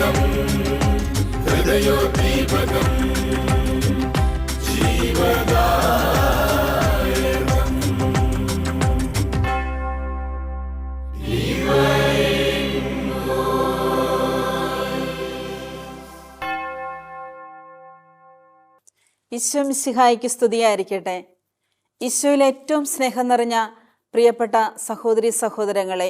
ദീപകം ഹൃദയോദ്ദീപകം ജീവദായകം. ഈശോ മിശിഹായ്ക്ക് സ്തുതിയായിരിക്കട്ടെ. ഈശോയിൽ ഏറ്റവും സ്നേഹം നിറഞ്ഞ പ്രിയപ്പെട്ട സഹോദരി സഹോദരങ്ങളെ,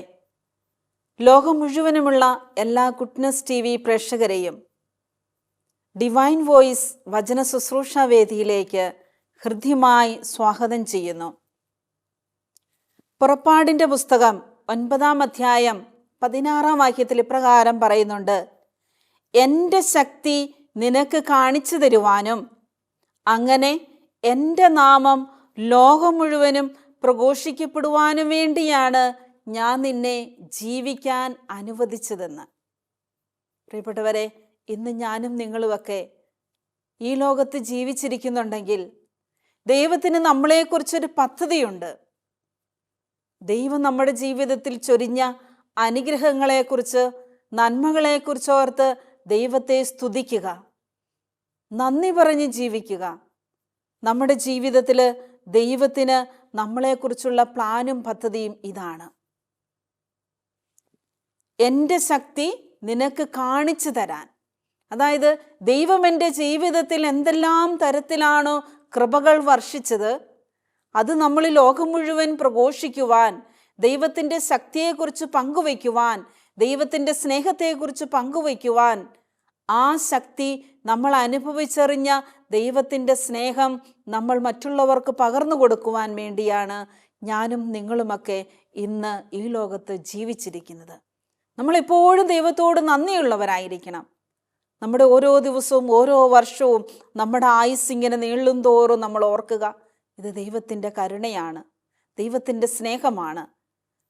ലോകം മുഴുവനുമുള്ള എല്ലാ ഗുഡ്നസ് TV പ്രേക്ഷകരെയും ഡിവൈൻ വോയിസ് വചന ശുശ്രൂഷ വേദിയിലേക്ക് ഹൃദ്യമായി സ്വാഗതം ചെയ്യുന്നു. പുറപ്പാടിൻ്റെ പുസ്തകം 9-ാം അധ്യായം 16-ാം വാക്യത്തിൽ ഇപ്രകാരം പറയുന്നുണ്ട്: എൻ്റെ ശക്തി നിനക്ക് കാണിച്ചു തരുവാനും അങ്ങനെ എൻ്റെ നാമം ലോകം മുഴുവനും പ്രഘോഷിക്കപ്പെടുവാനും വേണ്ടിയാണ് ഞാൻ നിന്നെ ജീവിക്കാൻ അനുവദിച്ചതെന്ന്. പ്രിയപ്പെട്ടവരെ, ഇന്ന് ഞാനും നിങ്ങളുമൊക്കെ ഈ ലോകത്ത് ജീവിച്ചിരിക്കുന്നുണ്ടെങ്കിൽ ദൈവത്തിന് നമ്മളെക്കുറിച്ചൊരു പദ്ധതിയുണ്ട്. ദൈവം നമ്മുടെ ജീവിതത്തിൽ ചൊരിഞ്ഞ അനുഗ്രഹങ്ങളെക്കുറിച്ച്, നന്മകളെക്കുറിച്ച് ഓർത്ത് ദൈവത്തെ സ്തുതിക്കുക, നന്ദി പറഞ്ഞ് ജീവിക്കുക. നമ്മുടെ ജീവിതത്തിൽ ദൈവത്തിന് നമ്മളെക്കുറിച്ചുള്ള പ്ലാനും പദ്ധതിയും ഇതാണ്. എൻ്റെ ശക്തി നിനക്ക് കാണിച്ചു തരാൻ. അതായത് ദൈവം എൻ്റെ ജീവിതത്തിൽ എന്തെല്ലാം തരത്തിലാണോ കൃപകൾ വർഷിച്ചത്, അത് നമ്മൾ ലോകം മുഴുവൻ പ്രഘോഷിക്കുവാൻ, ദൈവത്തിൻ്റെ ശക്തിയെക്കുറിച്ച് പങ്കുവയ്ക്കുവാൻ, ദൈവത്തിൻ്റെ സ്നേഹത്തെക്കുറിച്ച് പങ്കുവയ്ക്കുവാൻ, ആ ശക്തി നമ്മൾ അനുഭവിച്ചറിഞ്ഞ ദൈവത്തിൻ്റെ സ്നേഹം നമ്മൾ മറ്റുള്ളവർക്ക് പകർന്നു കൊടുക്കുവാൻ വേണ്ടിയാണ് ഞാനും നിങ്ങളുമൊക്കെ ഇന്ന് ഈ ലോകത്ത് ജീവിച്ചിരിക്കുന്നത്. നമ്മളെപ്പോഴും ദൈവത്തോട് നന്ദിയുള്ളവരായിരിക്കണം. നമ്മുടെ ഓരോ ദിവസവും ഓരോ വർഷവും നമ്മുടെ ആയുസ് ഇങ്ങനെ നീളും തോറും നമ്മൾ ഓർക്കുക, ഇത് ദൈവത്തിൻ്റെ കരുണയാണ്, ദൈവത്തിൻ്റെ സ്നേഹമാണ്.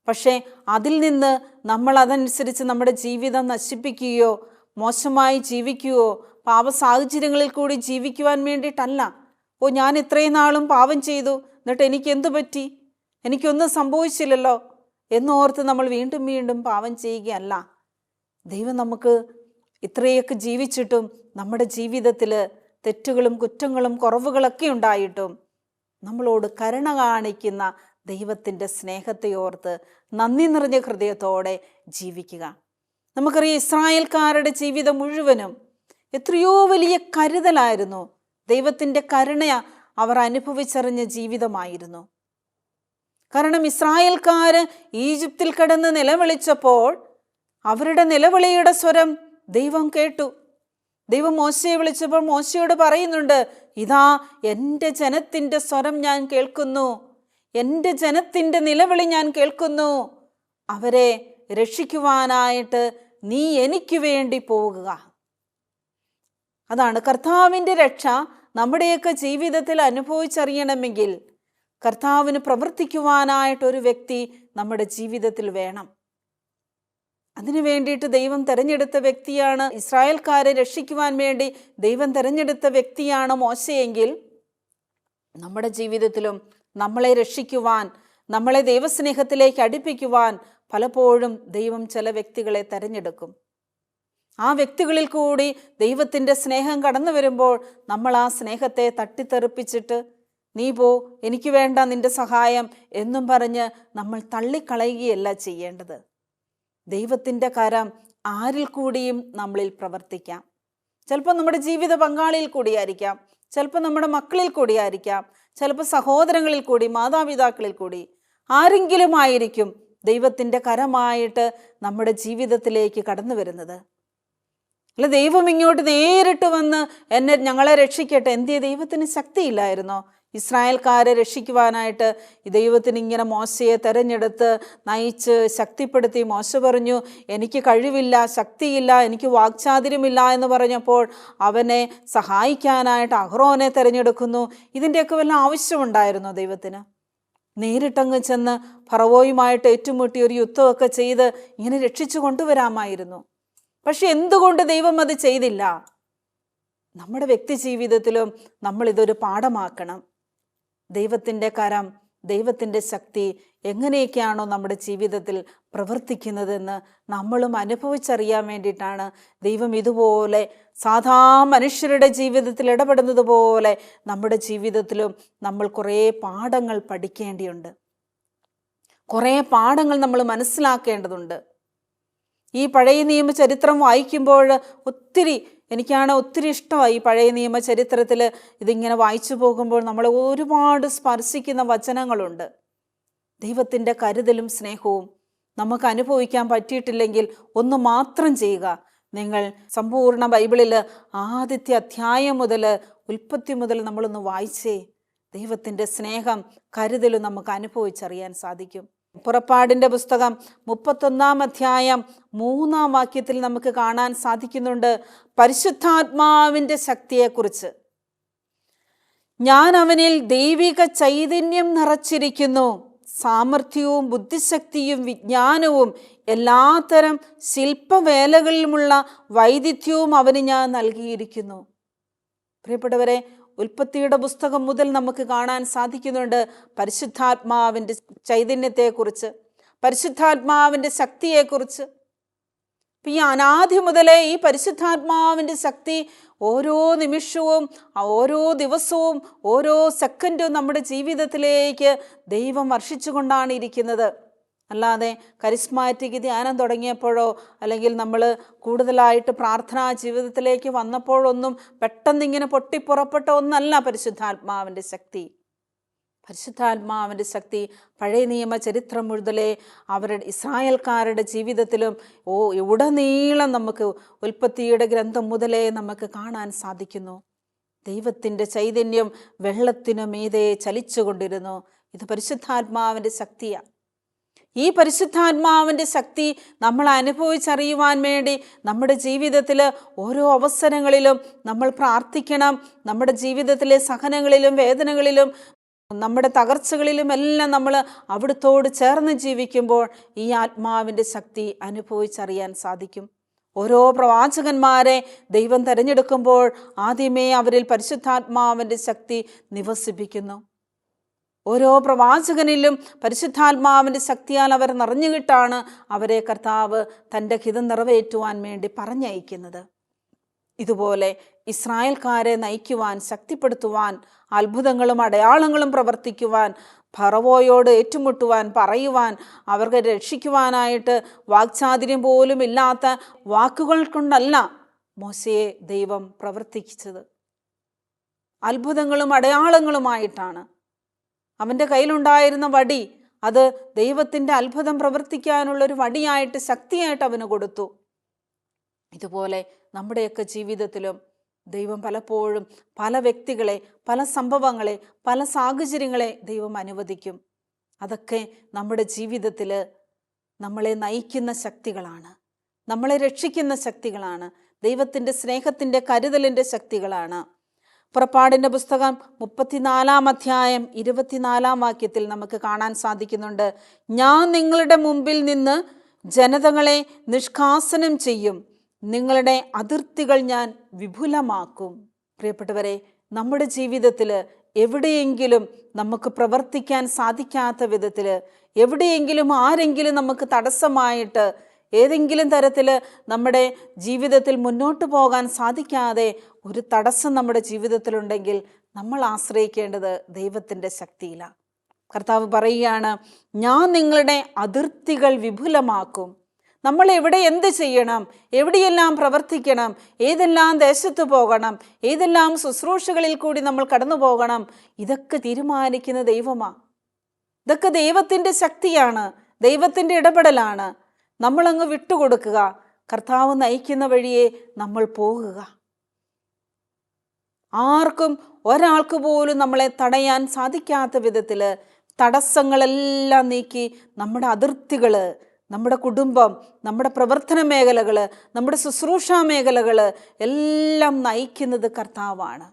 പക്ഷേ അതിൽ നിന്ന് നമ്മൾ അതനുസരിച്ച് നമ്മുടെ ജീവിതം നശിപ്പിക്കുകയോ മോശമായി ജീവിക്കുകയോ പാപ സാഹചര്യങ്ങളിൽ കൂടി ജീവിക്കുവാൻ വേണ്ടിയിട്ടല്ല. ഞാൻ ഇത്രയും നാളും പാപം ചെയ്തു, എന്നിട്ട് എനിക്ക് എന്തു പറ്റി, എനിക്കൊന്നും സംഭവിച്ചില്ലല്ലോ എന്നോർത്ത് നമ്മൾ വീണ്ടും വീണ്ടും പാപം ചെയ്യുകയല്ല. ദൈവം നമുക്ക് ഇത്രയൊക്കെ ജീവിച്ചിട്ടും നമ്മുടെ ജീവിതത്തിൽ തെറ്റുകളും കുറ്റങ്ങളും കുറവുകളൊക്കെ ഉണ്ടായിട്ടും നമ്മളോട് കരുണ കാണിക്കുന്ന ദൈവത്തിൻ്റെ സ്നേഹത്തെ ഓർത്ത് നന്ദി നിറഞ്ഞ ഹൃദയത്തോടെ ജീവിക്കുക. നമുക്കറിയാം, ഇസ്രായേൽക്കാരുടെ ജീവിതം മുഴുവനും എത്രയോ വലിയ കരുതലായിരുന്നു. ദൈവത്തിൻ്റെ കരുണ അവർ അനുഭവിച്ചറിഞ്ഞ ജീവിതമായിരുന്നു. കാരണം ഇസ്രായേൽക്കാർ ഈജിപ്തിൽ കിടന്ന് നിലവിളിച്ചപ്പോൾ അവരുടെ നിലവിളിയുടെ സ്വരം ദൈവം കേട്ടു. ദൈവം മോശയെ വിളിച്ചപ്പോൾ മോശയോട് പറയുന്നുണ്ട്, ഇതാ എൻ്റെ ജനത്തിൻ്റെ സ്വരം ഞാൻ കേൾക്കുന്നു, എൻ്റെ ജനത്തിൻ്റെ നിലവിളി ഞാൻ കേൾക്കുന്നു, അവരെ രക്ഷിക്കുവാനായിട്ട് നീ എനിക്ക് വേണ്ടി പോകുക. അതാണ് കർത്താവിൻ്റെ രക്ഷ നമ്മുടെയൊക്കെ ജീവിതത്തിൽ അനുഭവിച്ചറിയണമെങ്കിൽ കർത്താവിന് പ്രവർത്തിക്കുവാനായിട്ടൊരു വ്യക്തി നമ്മുടെ ജീവിതത്തിൽ വേണം. അതിനു വേണ്ടിയിട്ട് ദൈവം തിരഞ്ഞെടുത്ത വ്യക്തിയാണ്, ഇസ്രായേൽക്കാരെ രക്ഷിക്കുവാൻ വേണ്ടി ദൈവം തിരഞ്ഞെടുത്ത വ്യക്തിയാണ് മോശയെങ്കിൽ നമ്മുടെ ജീവിതത്തിലും നമ്മളെ രക്ഷിക്കുവാൻ, നമ്മളെ ദൈവസ്നേഹത്തിലേക്ക് അടുപ്പിക്കുവാൻ പലപ്പോഴും ദൈവം ചില വ്യക്തികളെ തിരഞ്ഞെടുക്കും. ആ വ്യക്തികളിൽ കൂടി ദൈവത്തിൻ്റെ സ്നേഹം കടന്നു വരുമ്പോൾ നമ്മൾ ആ സ്നേഹത്തെ തട്ടിത്തെറിപ്പിച്ചിട്ട് നീ പോ, എനിക്ക് വേണ്ട നിൻ്റെ സഹായം എന്നും പറഞ്ഞ് നമ്മൾ തള്ളിക്കളയുകയല്ല ചെയ്യേണ്ടത്. ദൈവത്തിൻ്റെ കരം ആരിൽ കൂടിയും നമ്മളിൽ പ്രവർത്തിക്കാം. ചിലപ്പോൾ നമ്മുടെ ജീവിത പങ്കാളിയിൽ കൂടിയായിരിക്കാം, ചിലപ്പോൾ നമ്മുടെ മക്കളിൽ കൂടിയായിരിക്കാം, ചിലപ്പോൾ സഹോദരങ്ങളിൽ കൂടി, മാതാപിതാക്കളിൽ കൂടി, ആരെങ്കിലും ആയിരിക്കും ദൈവത്തിൻ്റെ കരമായിട്ട് നമ്മുടെ ജീവിതത്തിലേക്ക് കടന്നു വരുന്നത്. അല്ല, ദൈവം ഇങ്ങോട്ട് നേരിട്ട് വന്ന് ഞങ്ങളെ രക്ഷിക്കട്ടെ. എന്തിയെ ദൈവത്തിന് ശക്തിയില്ലായിരുന്നോ ഇസ്രായേൽക്കാരെ രക്ഷിക്കുവാനായിട്ട്? ദൈവത്തിന് ഇങ്ങനെ മോശയെ തെരഞ്ഞെടുത്ത് നയിച്ച് ശക്തിപ്പെടുത്തി. മോശ പറഞ്ഞു, എനിക്ക് കഴിവില്ല, ശക്തിയില്ല, എനിക്ക് വാക്ചാതുര്യമില്ല എന്ന് പറഞ്ഞപ്പോൾ അവനെ സഹായിക്കാനായിട്ട് അഹ്റോനെ തിരഞ്ഞെടുക്കുന്നു. ഇതിൻ്റെയൊക്കെ വല്ല ആവശ്യമുണ്ടായിരുന്നോ ദൈവത്തിന്? നേരിട്ടങ്ങ് ചെന്ന് ഫറവോയുമായിട്ട് ഏറ്റുമുട്ടി ഒരു യുദ്ധമൊക്കെ ചെയ്ത് ഇങ്ങനെ രക്ഷിച്ചു കൊണ്ടുവരാമായിരുന്നു. പക്ഷെ എന്തുകൊണ്ട് ദൈവം അത് ചെയ്തില്ല? നമ്മുടെ വ്യക്തി ജീവിതത്തിലും നമ്മൾ ഇതൊരു പാഠമാക്കണം. ദൈവത്തിൻ്റെ കരം ദൈവത്തിൻ്റെ ശക്തി എങ്ങനെയൊക്കെയാണോ നമ്മുടെ ജീവിതത്തിൽ പ്രവർത്തിക്കുന്നതെന്ന് നമ്മളും അനുഭവിച്ചറിയാൻ വേണ്ടിയിട്ടാണ് ദൈവം ഇതുപോലെ സാധാ മനുഷ്യരുടെ ജീവിതത്തിൽ ഇടപെടുന്നത് പോലെ നമ്മുടെ ജീവിതത്തിലും നമ്മൾ കുറേ പാഠങ്ങൾ പഠിക്കേണ്ടിയുണ്ട്, കുറേ പാഠങ്ങൾ നമ്മൾ മനസ്സിലാക്കേണ്ടതുണ്ട്. ഈ പഴയ നിയമ ചരിത്രം വായിക്കുമ്പോൾ എനിക്കാണ് ഒത്തിരി ഇഷ്ടമായി. ഈ പഴയ നിയമ ചരിത്രത്തിൽ ഇതിങ്ങനെ വായിച്ചു പോകുമ്പോൾ നമ്മളെ ഒരുപാട് സ്പർശിക്കുന്ന വചനങ്ങളുണ്ട്. ദൈവത്തിൻ്റെ കരുതലും സ്നേഹവും നമുക്ക് അനുഭവിക്കാൻ പറ്റിയിട്ടില്ലെങ്കിൽ ഒന്ന് മാത്രം ചെയ്യുക. നിങ്ങൾ സമ്പൂർണ്ണ ബൈബിളിൽ ആദ്യത്തെ അധ്യായം മുതൽ ഉൽപ്പത്തി മുതൽ നമ്മളൊന്ന് വായിച്ചേ. ദൈവത്തിൻ്റെ സ്നേഹം കരുതലും നമുക്ക് അനുഭവിച്ചറിയാൻ സാധിക്കും. പുറപ്പാടിൻ്റെ പുസ്തകം 31-ാം അധ്യായം 3-ാം വാക്യത്തിൽ നമുക്ക് കാണാൻ സാധിക്കുന്നുണ്ട് പരിശുദ്ധാത്മാവിൻ്റെ ശക്തിയെക്കുറിച്ച്. ഞാൻ അവനിൽ ദൈവിക ചൈതന്യം നിറച്ചിരിക്കുന്നു, സാമർഥ്യവും ബുദ്ധിശക്തിയും വിജ്ഞാനവും എല്ലാത്തരം ശില്പവേലകളിലുമുള്ള വൈദഗ്ധ്യവും അവന് ഞാൻ നൽകിയിരിക്കുന്നു. പ്രിയപ്പെട്ടവരെ, ഉൽപ്പത്തിയുടെ പുസ്തകം മുതൽ നമുക്ക് കാണാൻ സാധിക്കുന്നുണ്ട് പരിശുദ്ധാത്മാവിൻ്റെ ചൈതന്യത്തെക്കുറിച്ച്, പരിശുദ്ധാത്മാവിൻ്റെ ശക്തിയെക്കുറിച്ച്. ഈ അനാദി മുതലേ ഈ പരിശുദ്ധാത്മാവിൻ്റെ ശക്തി ഓരോ നിമിഷവും, ഓരോ ദിവസവും, ഓരോ സെക്കൻഡും നമ്മുടെ ജീവിതത്തിലേക്ക് ദൈവം വർഷിച്ചു കൊണ്ടാണ് ഇരിക്കുന്നത്. അല്ലാതെ കരിസ്മാറ്റിക് ധ്യാനം തുടങ്ങിയപ്പോഴോ അല്ലെങ്കിൽ നമ്മൾ കൂടുതലായിട്ട് പ്രാർത്ഥനാ ജീവിതത്തിലേക്ക് വന്നപ്പോഴൊന്നും പെട്ടെന്നിങ്ങനെ പൊട്ടിപ്പുറപ്പെട്ട ഒന്നല്ല പരിശുദ്ധാത്മാവിൻ്റെ ശക്തി. പരിശുദ്ധാത്മാവിൻ്റെ ശക്തി പഴയ നിയമ ചരിത്രം മുതലേ ഇസ്രായേൽക്കാരുടെ ജീവിതത്തിലും ഉടനീളം നമുക്ക് ഉൽപ്പത്തിയുടെ ഗ്രന്ഥം മുതലേ നമുക്ക് കാണാൻ സാധിക്കുന്നു. ദൈവത്തിൻ്റെ ചൈതന്യം വെള്ളത്തിനു മീതെ ചലിച്ചുകൊണ്ടിരുന്നു. ഇത് പരിശുദ്ധാത്മാവിൻ്റെ ശക്തിയാണ്. ഈ പരിശുദ്ധാത്മാവിൻ്റെ ശക്തി നമ്മൾ അനുഭവിച്ചറിയുവാൻ വേണ്ടി നമ്മുടെ ജീവിതത്തിൽ ഓരോ അവസരങ്ങളിലും നമ്മൾ പ്രാർത്ഥിക്കണം. നമ്മുടെ ജീവിതത്തിലെ സഹനങ്ങളിലും വേദനകളിലും നമ്മുടെ തകർച്ചകളിലും എല്ലാം നമ്മൾ അവിടുത്തോട് ചേർന്ന് ജീവിക്കുമ്പോൾ ഈ ആത്മാവിൻ്റെ ശക്തി അനുഭവിച്ചറിയാൻ സാധിക്കും. ഓരോ പ്രവാചകന്മാരെ ദൈവം തിരഞ്ഞെടുക്കുമ്പോൾ ആദ്യമേ അവരിൽ പരിശുദ്ധാത്മാവിൻ്റെ ശക്തി നിവസിപ്പിക്കുന്നു. ഓരോ പ്രവാചകനിലും പരിശുദ്ധാത്മാവിൻ്റെ ശക്തിയാൽ അവർ നിറഞ്ഞുകിട്ടാണ് അവരെ കർത്താവ് തൻ്റെ ഹിതം നിറവേറ്റുവാൻ വേണ്ടി പറഞ്ഞയക്കുന്നത്. ഇതുപോലെ ഇസ്രായേൽക്കാരെ നയിക്കുവാൻ, ശക്തിപ്പെടുത്തുവാൻ, അത്ഭുതങ്ങളും അടയാളങ്ങളും പ്രവർത്തിക്കുവാൻ, ഫറവോയോട് ഏറ്റുമുട്ടുവാൻ, പറയുവാൻ, അവർക്ക് രക്ഷിക്കുവാനായിട്ട് വാക്ചാതുര്യം പോലും ഇല്ലാത്ത വാക്കുകൾ കൊണ്ടല്ല മോശയെ ദൈവം പ്രവർത്തിച്ചത്. അത്ഭുതങ്ങളും അടയാളങ്ങളുമായിട്ടാണ്. അവൻ്റെ കയ്യിലുണ്ടായിരുന്ന വടി അത് ദൈവത്തിൻ്റെ അത്ഭുതം പ്രവർത്തിക്കാനുള്ളൊരു വടിയായിട്ട്, ശക്തിയായിട്ട് അവന് കൊടുത്തു. ഇതുപോലെ നമ്മുടെയൊക്കെ ജീവിതത്തിലും ദൈവം പലപ്പോഴും പല വ്യക്തികളെ, പല സംഭവങ്ങളെ, പല സാഹചര്യങ്ങളെ ദൈവം അനുവദിക്കും. അതൊക്കെ നമ്മുടെ ജീവിതത്തിൽ നമ്മളെ നയിക്കുന്ന ശക്തികളാണ്, നമ്മളെ രക്ഷിക്കുന്ന ശക്തികളാണ്, ദൈവത്തിൻ്റെ സ്നേഹത്തിൻ്റെ കരുതലിൻ്റെ ശക്തികളാണ്. പുറപ്പാടിൻ്റെ പുസ്തകം 34-ാം അധ്യായം 24-ാം വാക്യത്തിൽ നമുക്ക് കാണാൻ സാധിക്കുന്നുണ്ട്, ഞാൻ നിങ്ങളുടെ മുമ്പിൽ നിന്ന് ജനതകളെ നിഷ്കാസനം ചെയ്യും, നിങ്ങളുടെ അതിർത്തികൾ ഞാൻ വിപുലമാക്കും. പ്രിയപ്പെട്ടവരെ, നമ്മുടെ ജീവിതത്തിൽ എവിടെയെങ്കിലും നമുക്ക് പ്രവർത്തിക്കാൻ സാധിക്കാത്ത വിധത്തിൽ, എവിടെയെങ്കിലും ആരെങ്കിലും നമുക്ക് തടസ്സമായിട്ട് ഏതെങ്കിലും തരത്തിൽ നമ്മുടെ ജീവിതത്തിൽ മുന്നോട്ട് പോകാൻ സാധിക്കാതെ ഒരു തടസ്സം നമ്മുടെ ജീവിതത്തിലുണ്ടെങ്കിൽ നമ്മൾ ആശ്രയിക്കേണ്ടത് ദൈവത്തിൻ്റെ ശക്തിയിലാണ്. കർത്താവ് പറയുകയാണ്, ഞാൻ നിങ്ങളുടെ അതിർത്തികൾ വിപുലമാക്കും. നമ്മൾ എവിടെ എന്ത് ചെയ്യണം, എവിടെയെല്ലാം പ്രവർത്തിക്കണം, ഏതെല്ലാം ദേശത്ത് പോകണം, ഏതെല്ലാം ശുശ്രൂഷകളിൽ കൂടി നമ്മൾ കടന്നു പോകണം, ഇതൊക്കെ തീരുമാനിക്കുന്ന ദൈവമാണ്. ഇതൊക്കെ ദൈവത്തിൻ്റെ ശക്തിയാണ്, ദൈവത്തിൻ്റെ ഇടപെടലാണ്. നമ്മളങ്ങ് വിട്ടുകൊടുക്കുക, കർത്താവ് നയിക്കുന്ന വഴിയെ നമ്മൾ പോകുക. ആർക്കും ഒരാൾക്ക് പോലും നമ്മളെ തടയാൻ സാധിക്കാത്ത വിധത്തിൽ തടസ്സങ്ങളെല്ലാം നീക്കി നമ്മുടെ അതിർത്തികൾ, നമ്മുടെ കുടുംബം, നമ്മുടെ പ്രവർത്തന മേഖലകൾ, നമ്മുടെ ശുശ്രൂഷാ മേഖലകൾ എല്ലാം നയിക്കുന്നത് കർത്താവാണ്.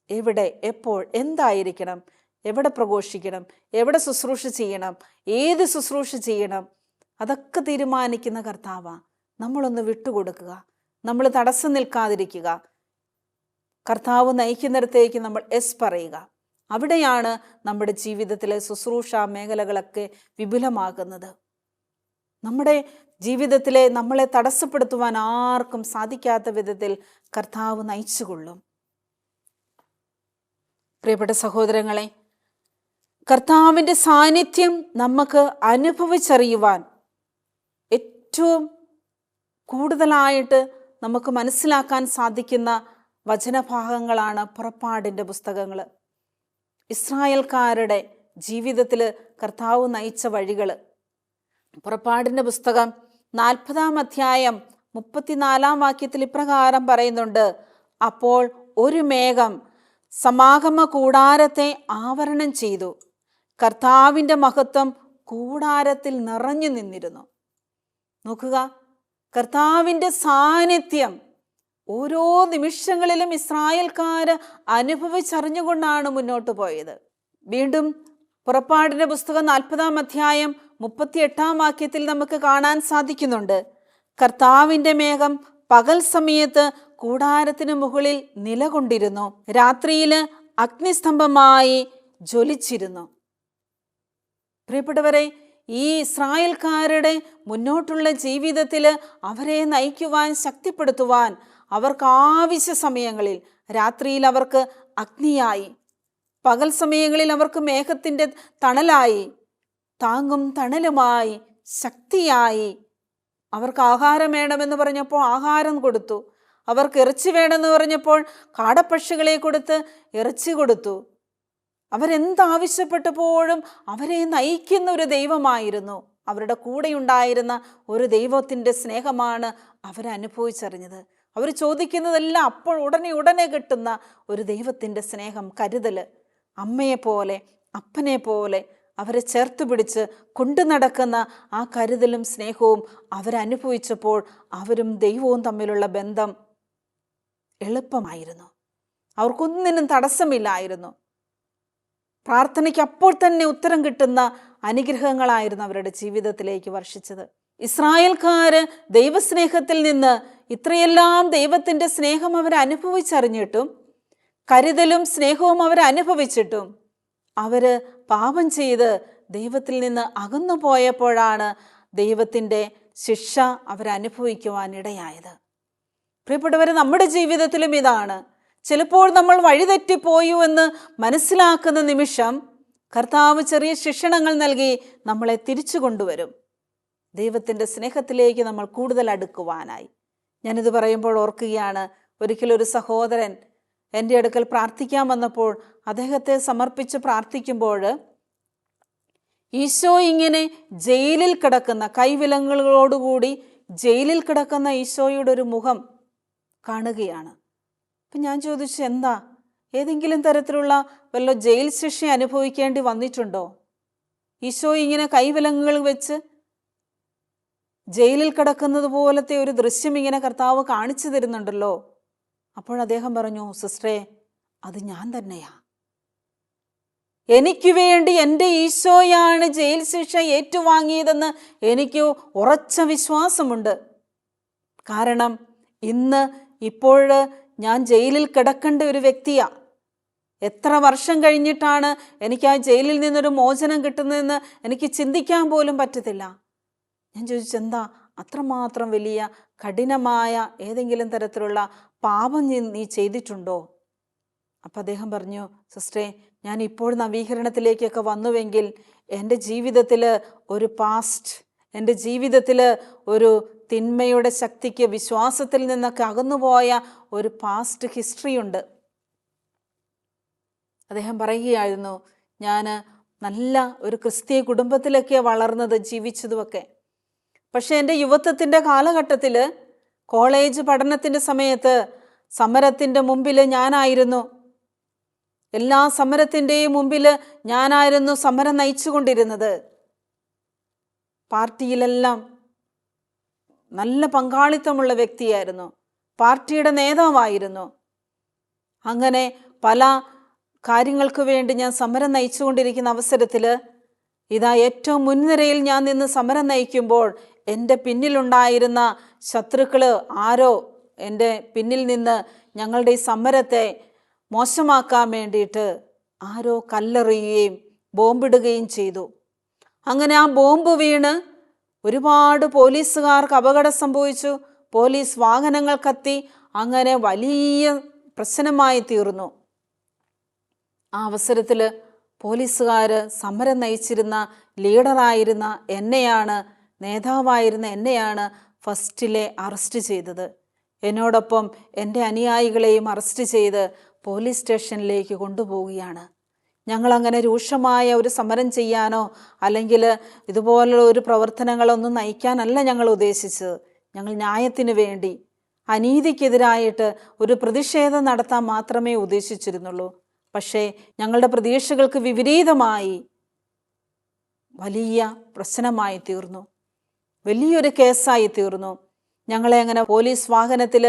എവിടെ, എപ്പോൾ, എന്തായിരിക്കണം, എവിടെ പ്രഘോഷിക്കണം, എവിടെ ശുശ്രൂഷ ചെയ്യണം, ഏത് ശുശ്രൂഷ ചെയ്യണം, അതൊക്കെ തീരുമാനിക്കുന്ന കർത്താവാണ്. നമ്മളൊന്ന് വിട്ടുകൊടുക്കുക, നമ്മൾ തടസ്സം നിൽക്കാതിരിക്കുക, കർത്താവ് നയിക്കുന്നിടത്തേക്ക് നമ്മൾ എസ് പറയുക. അവിടെയാണ് നമ്മുടെ ജീവിതത്തിലെ ശുശ്രൂഷ മേഖലകളൊക്കെ വിപുലമാകുന്നത്. നമ്മുടെ ജീവിതത്തിലെ നമ്മളെ തടസ്സപ്പെടുത്തുവാൻ ആർക്കും സാധിക്കാത്ത വിധത്തിൽ കർത്താവ് നയിച്ചുകൊള്ളും. പ്രിയപ്പെട്ട സഹോദരങ്ങളെ, കർത്താവിൻ്റെ സാന്നിധ്യം നമുക്ക് അനുഭവിച്ചറിയുവാൻ ഏറ്റവും കൂടുതലായിട്ട് നമുക്ക് മനസ്സിലാക്കാൻ സാധിക്കുന്ന വചനഭാഗങ്ങളാണ് പുറപ്പാടിൻ്റെ പുസ്തകങ്ങൾ. ഇസ്രായേൽക്കാരുടെ ജീവിതത്തിൽ കർത്താവ് നയിച്ച വഴികൾ. പുറപ്പാടിൻ്റെ പുസ്തകം 40-ാം അധ്യായം 34-ാം വാക്യത്തിൽ ഇപ്രകാരം പറയുന്നുണ്ട്: അപ്പോൾ ഒരു മേഘം സമാഗമ കൂടാരത്തെ ആവരണം ചെയ്തു, കർത്താവിൻ്റെ മഹത്വം കൂടാരത്തിൽ നിറഞ്ഞു നിന്നിരുന്നു. നോക്കുക, കർത്താവിൻ്റെ സാന്നിധ്യം ഓരോ നിമിഷങ്ങളിലും ഇസ്രായേൽക്കാർ അനുഭവിച്ചറിഞ്ഞുകൊണ്ടാണ് മുന്നോട്ട് പോയത്. വീണ്ടും പുറപ്പാടിൻ്റെ പുസ്തകം 40-ാം അധ്യായം 38-ാം വാക്യത്തിൽ നമുക്ക് കാണാൻ സാധിക്കുന്നുണ്ട്: കർത്താവിൻ്റെ മേഘം പകൽ സമയത്ത് കൂടാരത്തിന് മുകളിൽ നിലകൊണ്ടിരുന്നു, രാത്രിയിൽ അഗ്നിസ്തംഭമായി ജ്വലിച്ചിരുന്നു. പ്രിയപ്പെട്ടവരെ, ഈ ഇസ്രായേൽക്കാരുടെ മുന്നോട്ടുള്ള ജീവിതത്തിൽ അവരെ നയിക്കുവാൻ, ശക്തിപ്പെടുത്തുവാൻ അവർക്ക് ആവശ്യ സമയങ്ങളിൽ രാത്രിയിൽ അവർക്ക് അഗ്നിയായി, പകൽ സമയങ്ങളിൽ അവർക്ക് മേഘത്തിൻ്റെ തണലായി, താങ്ങും തണലുമായി, ശക്തിയായി. അവർക്ക് ആഹാരം വേണമെന്ന് പറഞ്ഞപ്പോൾ ആഹാരം കൊടുത്തു. അവർക്ക് ഇറച്ചി വേണമെന്ന് പറഞ്ഞപ്പോൾ കാടപ്പക്ഷികളെ കൊടുത്ത് ഇറച്ചി കൊടുത്തു. അവരെന്താവശ്യപ്പെട്ടപ്പോഴും അവരെ നയിക്കുന്ന ഒരു ദൈവമായിരുന്നു. അവരുടെ കൂടെയുണ്ടായിരുന്ന ഒരു ദൈവത്തിൻ്റെ സ്നേഹമാണ് അവരനുഭവിച്ചറിഞ്ഞത്. അവർ ചോദിക്കുന്നതെല്ലാം അപ്പോൾ ഉടനെ കിട്ടുന്ന ഒരു ദൈവത്തിൻ്റെ സ്നേഹം, കരുതൽ. അമ്മയെപ്പോലെ അപ്പനെ പോലെ അവരെ ചേർത്ത് പിടിച്ച് കൊണ്ടു നടക്കുന്ന ആ കരുതലും സ്നേഹവും അവരനുഭവിച്ചപ്പോൾ അവരും ദൈവവും തമ്മിലുള്ള ബന്ധം എളുപ്പമായിരുന്നു. അവർക്കൊന്നിനും തടസ്സമില്ലായിരുന്നു. പ്രാർത്ഥനയ്ക്ക് അപ്പോൾ തന്നെ ഉത്തരം കിട്ടുന്ന അനുഗ്രഹങ്ങളായിരുന്നു അവരുടെ ജീവിതത്തിലേക്ക് വർഷിച്ചത്. ഇസ്രായേൽക്കാർ ദൈവസ്നേഹത്തിൽ നിന്ന് ഇത്രയെല്ലാം ദൈവത്തിൻ്റെ സ്നേഹം അവർ അനുഭവിച്ചറിഞ്ഞിട്ടും, കരുതലും സ്നേഹവും അവർ അനുഭവിച്ചിട്ടും, അവർ പാപം ചെയ്ത് ദൈവത്തിൽ നിന്ന് അകന്നു പോയപ്പോഴാണ് ദൈവത്തിൻ്റെ ശിക്ഷ അവരനുഭവിക്കുവാനിടയായത്. പ്രിയപ്പെട്ടവർ, നമ്മുടെ ജീവിതത്തിലും ഇതാണ്. ചിലപ്പോൾ നമ്മൾ വഴിതെറ്റിപ്പോയു എന്ന് മനസ്സിലാക്കുന്ന നിമിഷം കർത്താവ് ചെറിയ ശിക്ഷണങ്ങൾ നൽകി നമ്മളെ തിരിച്ചു കൊണ്ടുവരും, ദൈവത്തിൻ്റെ സ്നേഹത്തിലേക്ക് നമ്മൾ കൂടുതൽ അടുക്കുവാനായി. ഞാനിത് പറയുമ്പോൾ ഓർക്കുകയാണ്, ഒരിക്കലൊരു സഹോദരൻ എൻ്റെ അടുക്കൽ പ്രാർത്ഥിക്കാൻ വന്നപ്പോൾ അദ്ദേഹത്തെ സമർപ്പിച്ച് പ്രാർത്ഥിക്കുമ്പോൾ ഈശോ ഇങ്ങനെ ജയിലിൽ കിടക്കുന്ന, കൈവിലങ്ങുകളോടുകൂടി ജയിലിൽ കിടക്കുന്ന ഈശോയുടെ ഒരു മുഖം കാണുകയാണ്. അപ്പം ഞാൻ ചോദിച്ചു, എന്താ, ഏതെങ്കിലും തരത്തിലുള്ള വല്ല ജയിൽ ശിക്ഷ അനുഭവിക്കേണ്ടി വന്നിട്ടുണ്ടോ? ഈശോ ഇങ്ങനെ കൈവിലങ്ങുകൾ വെച്ച് ജയിലിൽ കിടക്കുന്നത് പോലത്തെ ഒരു ദൃശ്യം ഇങ്ങനെ കർത്താവ് കാണിച്ചു തരുന്നുണ്ടല്ലോ. അപ്പോൾ അദ്ദേഹം പറഞ്ഞു, സിസ്റ്ററെ, അത് ഞാൻ തന്നെയാ. എനിക്ക് വേണ്ടി എൻ്റെ ഈശോയാണ് ജയിൽ ശിക്ഷ ഏറ്റുവാങ്ങിയതെന്ന് എനിക്ക് ഉറച്ച വിശ്വാസമുണ്ട്. കാരണം ഇപ്പോൾ ഞാൻ ജയിലിൽ കിടക്കേണ്ട ഒരു വ്യക്തിയാ. എത്ര വർഷം കഴിഞ്ഞിട്ടാണ് എനിക്ക് ആ ജയിലിൽ നിന്നൊരു മോചനം കിട്ടുന്നതെന്ന് എനിക്ക് ചിന്തിക്കാൻ പോലും പറ്റത്തില്ല. ഞാൻ ചോദിച്ചു, എന്താ, അത്രമാത്രം വലിയ കഠിനമായ ഏതെങ്കിലും തരത്തിലുള്ള പാപം നീ ചെയ്തിട്ടുണ്ടോ? അപ്പം അദ്ദേഹം പറഞ്ഞു, സിസ്റ്ററെ, ഞാൻ ഇപ്പോൾ നവീകരണത്തിലേക്കൊക്കെ വന്നുവെങ്കിൽ എൻ്റെ ജീവിതത്തിൽ ഒരു പാസ്റ്റ്, എൻ്റെ ജീവിതത്തിൽ ഒരു തിന്മയുടെ ശക്തിക്ക്, വിശ്വാസത്തിൽ നിന്നൊക്കെ അകന്നുപോയ ഒരു പാസ്റ്റ് ഹിസ്റ്ററി ഉണ്ട്. അദ്ദേഹം പറയുകയായിരുന്നു, ഞാൻ നല്ല ഒരു ക്രിസ്തീയ കുടുംബത്തിലൊക്കെയാണ് വളർന്നത്, ജീവിച്ചതുമൊക്കെ. പക്ഷേ എൻ്റെ യുവത്വത്തിൻ്റെ കാലഘട്ടത്തിൽ, കോളേജ് പഠനത്തിൻ്റെ സമയത്ത് സമരത്തിൻ്റെ മുമ്പിൽ ഞാനായിരുന്നു. എല്ലാ സമരത്തിൻ്റെയും മുമ്പിൽ ഞാനായിരുന്നു സമരം നയിച്ചു കൊണ്ടിരുന്നത്. പാർട്ടിയിലെല്ലാം നല്ല പങ്കാളിത്തമുള്ള വ്യക്തിയായിരുന്നു, പാർട്ടിയുടെ നേതാവായിരുന്നു. അങ്ങനെ പല കാര്യങ്ങൾക്ക് വേണ്ടി ഞാൻ സമരം നയിച്ചുകൊണ്ടിരിക്കുന്ന അവസരത്തിൽ ഇതാ ഏറ്റവും മുൻനിരയിൽ ഞാൻ നിന്ന് സമരം നയിക്കുമ്പോൾ എൻ്റെ പിന്നിലുണ്ടായിരുന്ന ശത്രുക്കൾ ആരോ എൻ്റെ പിന്നിൽ നിന്ന് ഞങ്ങളുടെ ഈ സമരത്തെ മോശമാക്കാൻ വേണ്ടിയിട്ട് ആരോ കല്ലെറിയുകയും ബോംബിടുകയും ചെയ്തു. അങ്ങനെ ആ ബോംബ് വീണ് ഒരുപാട് പോലീസുകാർക്ക് അപകടം സംഭവിച്ചു. പോലീസ് വാഹനങ്ങൾ കത്തി. അങ്ങനെ വലിയ പ്രശ്നമായി തീർന്നു. ആ അവസരത്തിൽ പോലീസുകാർ സമരം നയിച്ചിരുന്ന ലീഡറായിരുന്ന എന്നെയാണ്, നേതാവായിരുന്ന എന്നെയാണ് ഫസ്റ്റിലെ അറസ്റ്റ് ചെയ്തത്. എന്നോടൊപ്പം എൻ്റെ അനുയായികളെയും അറസ്റ്റ് ചെയ്ത് പോലീസ് സ്റ്റേഷനിലേക്ക് കൊണ്ടുപോവുകയാണ്. ഞങ്ങളങ്ങനെ രൂക്ഷമായ ഒരു സമരം ചെയ്യാനോ അല്ലെങ്കിൽ ഇതുപോലുള്ള ഒരു പ്രവർത്തനങ്ങളൊന്നും നയിക്കാനല്ല ഞങ്ങൾ ഉദ്ദേശിച്ചത്. ഞങ്ങൾ ന്യായത്തിന് വേണ്ടി, അനീതിക്കെതിരായിട്ട് ഒരു പ്രതിഷേധം നടത്താൻ മാത്രമേ ഉദ്ദേശിച്ചിരുന്നുള്ളൂ. പക്ഷേ ഞങ്ങളുടെ പ്രതീക്ഷകൾക്ക് വിപരീതമായി വലിയ പ്രശ്നമായി തീർന്നു. വലിയൊരു കേസായി തീർന്നു. ഞങ്ങളെ അങ്ങനെ പോലീസ് വാഹനത്തിൽ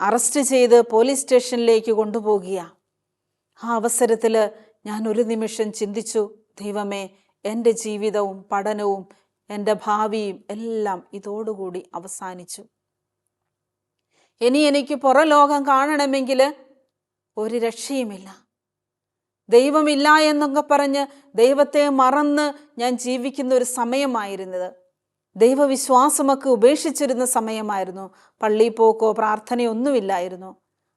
അറസ്റ്റ് ചെയ്ത് പോലീസ് സ്റ്റേഷനിലേക്ക് കൊണ്ടുപോകുകയാണ്. ആ അവസരത്തിൽ ഞാൻ ഒരു നിമിഷം ചിന്തിച്ചു, ദൈവമേ, എൻ്റെ ജീവിതവും പഠനവും എൻ്റെ ഭാവിയും എല്ലാം ഇതോടുകൂടി അവസാനിച്ചു. ഇനി എനിക്ക് പുറലോകം കാണണമെങ്കിൽ ഒരു രക്ഷയുമില്ല. ദൈവമില്ല എന്നൊക്കെ പറഞ്ഞ് ദൈവത്തെ മറന്ന് ഞാൻ ജീവിക്കുന്ന ഒരു സമയമായിരുന്നത്. ദൈവവിശ്വാസമൊക്കെ ഉപേക്ഷിച്ചിരുന്ന സമയമായിരുന്നു. പള്ളിയിൽ പോക്കോ പ്രാർത്ഥനയോ ഒന്നുമില്ലായിരുന്നു.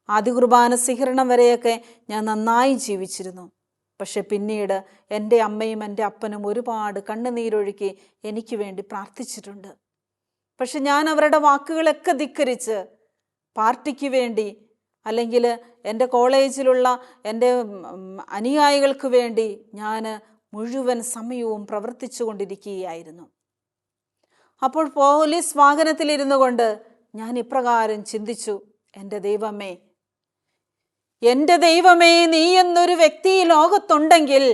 ആദ്യ കുർബാന സ്വീകരണം വരെയൊക്കെ ഞാൻ നന്നായി ജീവിച്ചിരുന്നു. പക്ഷെ പിന്നീട് എൻ്റെ അമ്മയും എൻ്റെ അപ്പനും ഒരുപാട് കണ്ണുനീരൊഴുക്കി എനിക്ക് വേണ്ടി പ്രാർത്ഥിച്ചിട്ടുണ്ട്. പക്ഷെ ഞാൻ അവരുടെ വാക്കുകളൊക്കെ ധിക്കരിച്ച് പാർട്ടിക്ക് വേണ്ടി അല്ലെങ്കിൽ എൻ്റെ കോളേജിലുള്ള എൻ്റെ അനുയായികൾക്ക് വേണ്ടി ഞാൻ മുഴുവൻ സമയവും പ്രവർത്തിച്ചു കൊണ്ടിരിക്കുകയായിരുന്നു. അപ്പോൾ പോലീസ് വാഹനത്തിലിരുന്നു കൊണ്ട് ഞാൻ ഇപ്രകാരം ചിന്തിച്ചു, എൻ്റെ ദൈവമേ, നീ എന്നൊരു വ്യക്തി ലോകത്തുണ്ടെങ്കിൽ,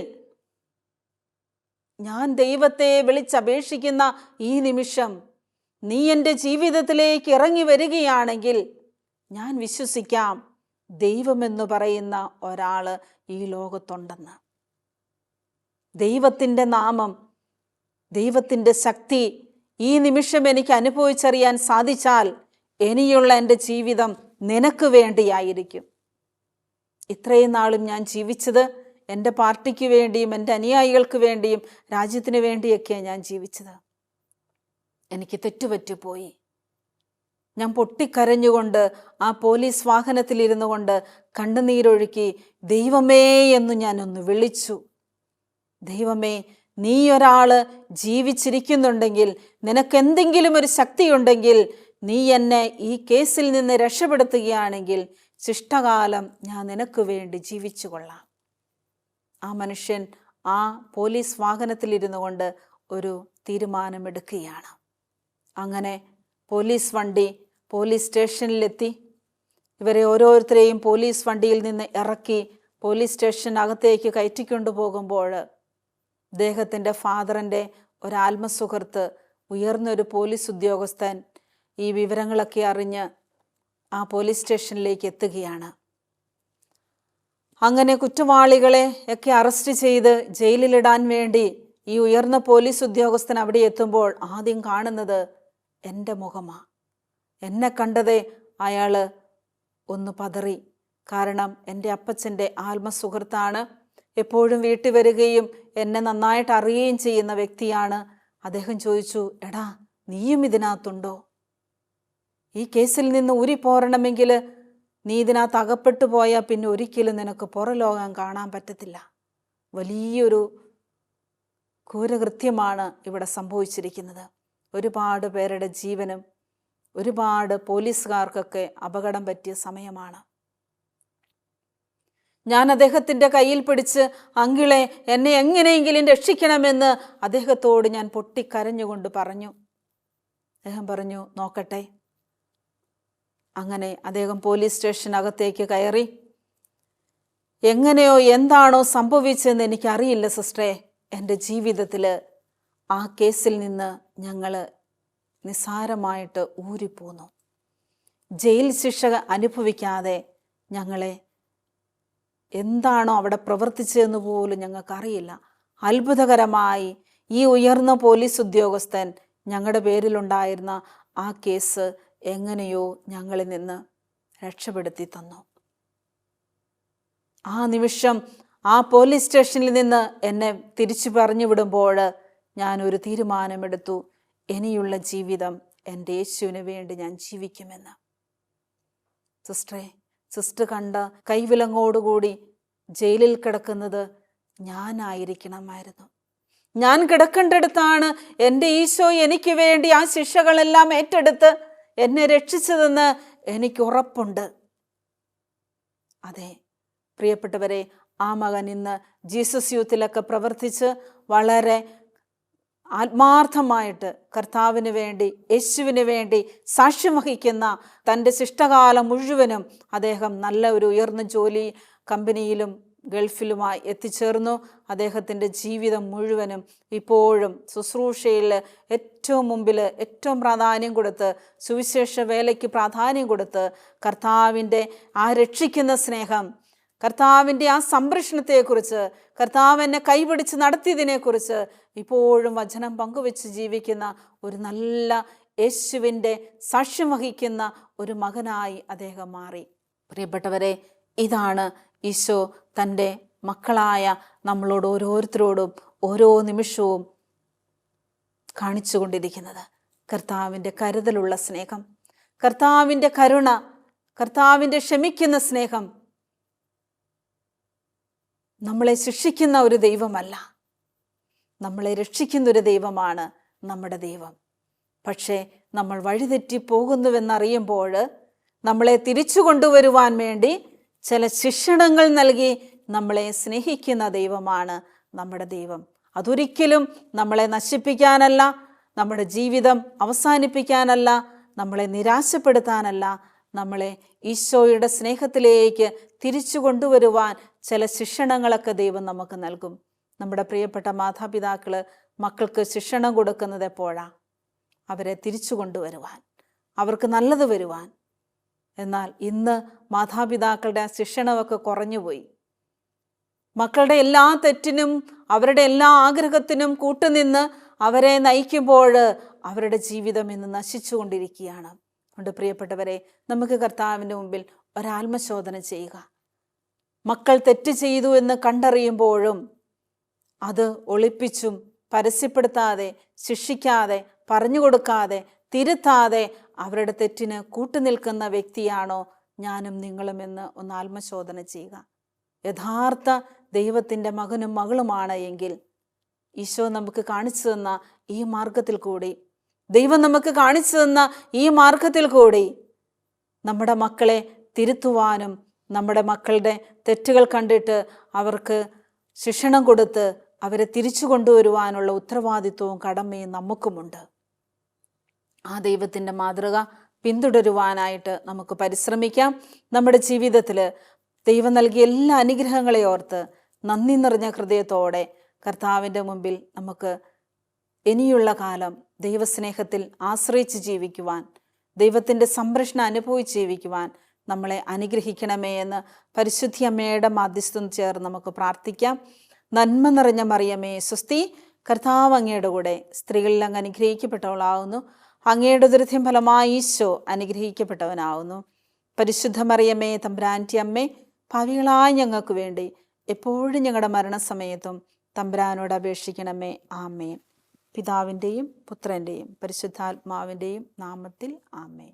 ഞാൻ ദൈവത്തെ വിളിച്ചപേക്ഷിക്കുന്ന ഈ നിമിഷം നീ എൻ്റെ ജീവിതത്തിലേക്ക് ഇറങ്ങി വരികയാണെങ്കിൽ ഞാൻ വിശ്വസിക്കാം ദൈവമെന്ന് പറയുന്ന ഒരാൾ ഈ ലോകത്തുണ്ടെന്ന്. ദൈവത്തിൻ്റെ നാമം, ദൈവത്തിൻ്റെ ശക്തി ഈ നിമിഷം എനിക്ക് അനുഭവിച്ചറിയാൻ സാധിച്ചാൽ ഇനിയുള്ള എൻ്റെ ജീവിതം നിനക്ക് വേണ്ടിയായിരിക്കും. ഇത്രയും നാളും ഞാൻ ജീവിച്ചത് എൻ്റെ പാർട്ടിക്ക് വേണ്ടിയും എൻ്റെ അനുയായികൾക്ക് വേണ്ടിയും രാജ്യത്തിന് വേണ്ടിയൊക്കെയാണ് ഞാൻ ജീവിച്ചത്. എനിക്ക് തെറ്റുപറ്റിപ്പോയി. ഞാൻ പൊട്ടിക്കരഞ്ഞുകൊണ്ട് ആ പോലീസ് വാഹനത്തിലിരുന്നു കൊണ്ട് കണ്ണുനീരൊഴുക്കി ദൈവമേ എന്ന് ഞാനൊന്ന് വിളിച്ചു. ദൈവമേ, നീ ഒരാൾ ജീവിച്ചിരിക്കുന്നുണ്ടെങ്കിൽ, നിനക്കെന്തെങ്കിലും ഒരു ശക്തിയുണ്ടെങ്കിൽ, നീ എന്നെ ഈ കേസിൽ നിന്ന് രക്ഷപ്പെടുത്തുകയാണെങ്കിൽ ശിഷ്ടകാലം ഞാൻ നിനക്ക് വേണ്ടി ജീവിച്ചു കൊള്ളാം. ആ മനുഷ്യൻ ആ പോലീസ് വാഹനത്തിലിരുന്നു കൊണ്ട് ഒരു തീരുമാനമെടുക്കുകയാണ്. അങ്ങനെ പോലീസ് വണ്ടി പോലീസ് സ്റ്റേഷനിലെത്തി. ഇവരെ ഓരോരുത്തരെയും പോലീസ് വണ്ടിയിൽ നിന്ന് ഇറക്കി പോലീസ് സ്റ്റേഷനകത്തേക്ക് കയറ്റിക്കൊണ്ടു പോകുമ്പോൾ അദ്ദേഹത്തിൻ്റെ ഫാദറിൻ്റെ ഒരാത്മസുഹൃത്ത്, ഉയർന്നൊരു പോലീസ് ഉദ്യോഗസ്ഥൻ ഈ വിവരങ്ങളൊക്കെ അറിഞ്ഞ് ആ പോലീസ് സ്റ്റേഷനിലേക്ക് എത്തുകയാണ്. അങ്ങനെ കുറ്റവാളികളെ ഒക്കെ അറസ്റ്റ് ചെയ്ത് ജയിലിലിടാൻ വേണ്ടി ഈ ഉയർന്ന പോലീസ് ഉദ്യോഗസ്ഥൻ അവിടെ എത്തുമ്പോൾ ആദ്യം കാണുന്നത് എൻ്റെ മുഖമാണ്. എന്നെ കണ്ടതേ അയാൾ ഒന്ന് പതറി. കാരണം എൻ്റെ അപ്പച്ചൻ്റെ ആത്മസുഹൃത്താണ്, എപ്പോഴും വീട്ടിൽ വരികയും എന്നെ നന്നായിട്ട് അറിയുകയും ചെയ്യുന്ന വ്യക്തിയാണ്. അദ്ദേഹം ചോദിച്ചു, എടാ, നീയും ഇതിനകത്തുണ്ടോ? ഈ കേസിൽ നിന്ന് ഊരിപ്പോരണമെങ്കിൽ നീ ഇതിനകത്ത് അകപ്പെട്ടു പോയാൽ പിന്നെ ഒരിക്കലും നിനക്ക് പുറലോകം കാണാൻ പറ്റത്തില്ല. വലിയൊരു ക്രൂരകൃത്യമാണ് ഇവിടെ സംഭവിച്ചിരിക്കുന്നത്. ഒരുപാട് പേരുടെ ജീവനും ഒരുപാട് പോലീസുകാർക്കൊക്കെ അപകടം പറ്റിയ സമയമാണ്. ഞാൻ അദ്ദേഹത്തിൻ്റെ കയ്യിൽ പിടിച്ച്, അങ്കിളെ, എന്നെ എങ്ങനെയെങ്കിലും രക്ഷിക്കണമെന്ന് അദ്ദേഹത്തോട് ഞാൻ പൊട്ടിക്കരഞ്ഞുകൊണ്ട് പറഞ്ഞു. അദ്ദേഹം പറഞ്ഞു, നോക്കട്ടെ. അങ്ങനെ അദ്ദേഹം പോലീസ് സ്റ്റേഷനകത്തേക്ക് കയറി. എങ്ങനെയോ എന്താണോ സംഭവിച്ചതെന്ന് എനിക്കറിയില്ല സിസ്റ്ററെ. എൻ്റെ ജീവിതത്തിൽ ആ കേസിൽ നിന്ന് ഞങ്ങൾ നിസ്സാരമായിട്ട് ഊരിപ്പോന്നു. ജയിൽ ശിക്ഷ അനുഭവിക്കാതെ ഞങ്ങളെ എന്താണോ അവിടെ പ്രവർത്തിച്ചതെന്ന് പോലും ഞങ്ങൾക്കറിയില്ല. അത്ഭുതകരമായി ഈ ഉയർന്ന പോലീസ് ഉദ്യോഗസ്ഥൻ ഞങ്ങളുടെ പേരിലുണ്ടായിരുന്ന ആ കേസ് എങ്ങനെയോ ഞങ്ങളിൽ നിന്ന് രക്ഷപ്പെടുത്തി തന്നു. ആ നിമിഷം ആ പോലീസ് സ്റ്റേഷനിൽ നിന്ന് എന്നെ തിരിച്ചു പറഞ്ഞു വിടുമ്പോൾ ഞാനൊരു തീരുമാനമെടുത്തു, ഇനിയുള്ള ജീവിതം എൻ്റെ യേശുവിന് വേണ്ടി ഞാൻ ജീവിക്കുമെന്ന്. സിസ്റ്റർ കണ്ട കൈവിലങ്ങോടുകൂടി ജയിലിൽ കിടക്കുന്നത് ഞാനായിരിക്കണമായിരുന്നു. ഞാൻ കിടക്കേണ്ടടുത്താണ് എൻ്റെ ഈശോ എനിക്ക് വേണ്ടി ആ ശിക്ഷകളെല്ലാം ഏറ്റെടുത്ത് എന്നെ രക്ഷിച്ചതെന്ന് എനിക്ക് ഉറപ്പുണ്ട്. അതെ പ്രിയപ്പെട്ടവരെ, ആ മകൻ ഇന്ന് ജീസസ് യൂത്തിലൊക്കെ പ്രവർത്തിച്ച് വളരെ ആത്മാർത്ഥമായിട്ട് കർത്താവിന് വേണ്ടി, യേശുവിന് വേണ്ടി സാക്ഷ്യം വഹിക്കുന്ന തൻ്റെ ശിഷ്ടകാലം മുഴുവനും അദ്ദേഹം നല്ല ഒരു ഉയർന്ന ജോലി കമ്പനിയിലും ഗൾഫിലുമായി എത്തിച്ചേർന്നു. അദ്ദേഹത്തിൻ്റെ ജീവിതം മുഴുവനും ഇപ്പോഴും ശുശ്രൂഷയിൽ ഏറ്റവും മുമ്പിൽ, ഏറ്റവും പ്രാധാന്യം കൊടുത്ത്, സുവിശേഷ വേലയ്ക്ക് പ്രാധാന്യം കൊടുത്ത്, കർത്താവിൻ്റെ ആ രക്ഷിക്കുന്ന സ്നേഹം, കർത്താവിൻ്റെ ആ സംരക്ഷണത്തെക്കുറിച്ച്, കർത്താവ് എന്നെ കൈപിടിച്ച് നടത്തിയതിനെക്കുറിച്ച് ഇപ്പോഴും വചനം പങ്കുവെച്ച് ജീവിക്കുന്ന ഒരു നല്ല യേശുവിൻ്റെ സാക്ഷ്യം വഹിക്കുന്ന ഒരു മകനായി അദ്ദേഹം മാറി. പ്രിയപ്പെട്ടവരെ, ഇതാണ് ഈശോ തൻ്റെ മക്കളായ നമ്മളോട് ഓരോരുത്തരോടും ഓരോ നിമിഷവും കാണിച്ചു കൊണ്ടിരിക്കുന്നത്. കർത്താവിൻ്റെ കരുതലുള്ള സ്നേഹം, കർത്താവിൻ്റെ കരുണ, കർത്താവിൻ്റെ ക്ഷമിക്കുന്ന സ്നേഹം. നമ്മളെ ശിക്ഷിക്കുന്ന ഒരു ദൈവമല്ല, നമ്മളെ രക്ഷിക്കുന്ന ഒരു ദൈവമാണ് നമ്മുടെ ദൈവം. പക്ഷേ നമ്മൾ വഴിതെറ്റി പോകുന്നുവെന്നറിയുമ്പോൾ നമ്മളെ തിരിച്ചു കൊണ്ടുവരുവാൻ വേണ്ടി ചില ശിക്ഷണങ്ങൾ നൽകി നമ്മളെ സ്നേഹിക്കുന്ന ദൈവമാണ് നമ്മുടെ ദൈവം. അതൊരിക്കലും നമ്മളെ നശിപ്പിക്കാനല്ല, നമ്മുടെ ജീവിതം അവസാനിപ്പിക്കാനല്ല, നമ്മളെ നിരാശപ്പെടുത്താനല്ല, നമ്മളെ ഈശോയുടെ സ്നേഹത്തിലേക്ക് തിരിച്ചു കൊണ്ടുവരുവാൻ ചില ശിക്ഷണങ്ങളൊക്കെ ദൈവം നമുക്ക് നൽകും. നമ്മുടെ പ്രിയപ്പെട്ട മാതാപിതാക്കൾ മക്കൾക്ക് ശിക്ഷണം കൊടുക്കുന്നത് എപ്പോഴാണ്? അവരെ തിരിച്ചു കൊണ്ടുവരുവാൻ, അവർക്ക് നല്ലത് വരുവാൻ. എന്നാൽ ഇന്ന് മാതാപിതാക്കളുടെ ആ ശിക്ഷണമൊക്കെ കുറഞ്ഞുപോയി. മക്കളുടെ എല്ലാ തെറ്റിനും അവരുടെ എല്ലാ ആഗ്രഹത്തിനും കൂട്ടുനിന്ന് അവരെ നയിക്കുമ്പോൾ അവരുടെ ജീവിതം ഇന്ന് നശിച്ചു കൊണ്ടിരിക്കുകയാണ്. അതുകൊണ്ട് പ്രിയപ്പെട്ടവരെ, നമുക്ക് കർത്താവിൻ്റെ മുമ്പിൽ ഒരാത്മശോധന ചെയ്യുക. മക്കൾ തെറ്റ് ചെയ്തു എന്ന് കണ്ടറിയുമ്പോഴും അത് ഒളിപ്പിച്ചും പരസ്യപ്പെടുത്താതെ, ശിക്ഷിക്കാതെ, പറഞ്ഞു കൊടുക്കാതെ, തിരുത്താതെ അവരുടെ തെറ്റിന് കൂട്ടുനിൽക്കുന്ന വ്യക്തിയാണോ ഞാനും നിങ്ങളുമെന്ന് ഒന്ന് ആത്മശോധന ചെയ്യുക. യഥാർത്ഥ ദൈവത്തിൻ്റെ മകനും മകളുമാണ് എങ്കിൽ ഈശോ നമുക്ക് കാണിച്ചു തന്ന ഈ മാർഗത്തിൽ കൂടി, ദൈവം നമുക്ക് കാണിച്ചു തന്ന ഈ മാർഗത്തിൽ കൂടി നമ്മുടെ മക്കളെ തിരുത്തുവാനും, നമ്മുടെ മക്കളുടെ തെറ്റുകൾ കണ്ടിട്ട് അവർക്ക് ശിക്ഷണം കൊടുത്ത് അവരെ തിരിച്ചു കൊണ്ടുവരുവാനുള്ള ഉത്തരവാദിത്വവും കടമയും നമുക്കുമുണ്ട്. ആ ദൈവത്തിൻ്റെ മാതൃക പിന്തുടരുവാനായിട്ട് നമുക്ക് പരിശ്രമിക്കാം. നമ്മുടെ ജീവിതത്തിൽ ദൈവം നൽകിയ എല്ലാ അനുഗ്രഹങ്ങളെ ഓർത്ത് നന്ദി നിറഞ്ഞ ഹൃദയത്തോടെ കർത്താവിൻ്റെ മുമ്പിൽ നമുക്ക് ഇനിയുള്ള കാലം ദൈവസ്നേഹത്തിൽ ആശ്രയിച്ച് ജീവിക്കുവാൻ, ദൈവത്തിൻ്റെ സംരക്ഷണം അനുഭവിച്ച് ജീവിക്കുവാൻ നമ്മളെ അനുഗ്രഹിക്കണമേ എന്ന് പരിശുദ്ധി അമ്മയുടെ മാധ്യസ്ഥം ചേർന്ന് നമുക്ക് പ്രാർത്ഥിക്കാം. നന്മ നിറഞ്ഞ മറിയമേ സ്വസ്തി, കർത്താവ് അങ്ങയുടെ കൂടെ, സ്ത്രീകളിൽ അങ്ങ് അനുഗ്രഹിക്കപ്പെട്ടവളാവുന്നു. അങ്ങയുടെ ദുരിതം ഫലമായി ഈശോ അനുഗ്രഹിക്കപ്പെട്ടവനാവുന്നു. പരിശുദ്ധ മറിയമേ തമ്പുരാൻ്റെ അമ്മേ, പാപികളായ ഞങ്ങൾക്ക് വേണ്ടി എപ്പോഴും ഞങ്ങളുടെ മരണസമയത്തും തമ്പുരാനോട് അപേക്ഷിക്കണമേ. ആമേൻ. പിതാവിൻ്റെയും പുത്രൻ്റെയും പരിശുദ്ധാത്മാവിൻ്റെയും നാമത്തിൽ ആമേൻ.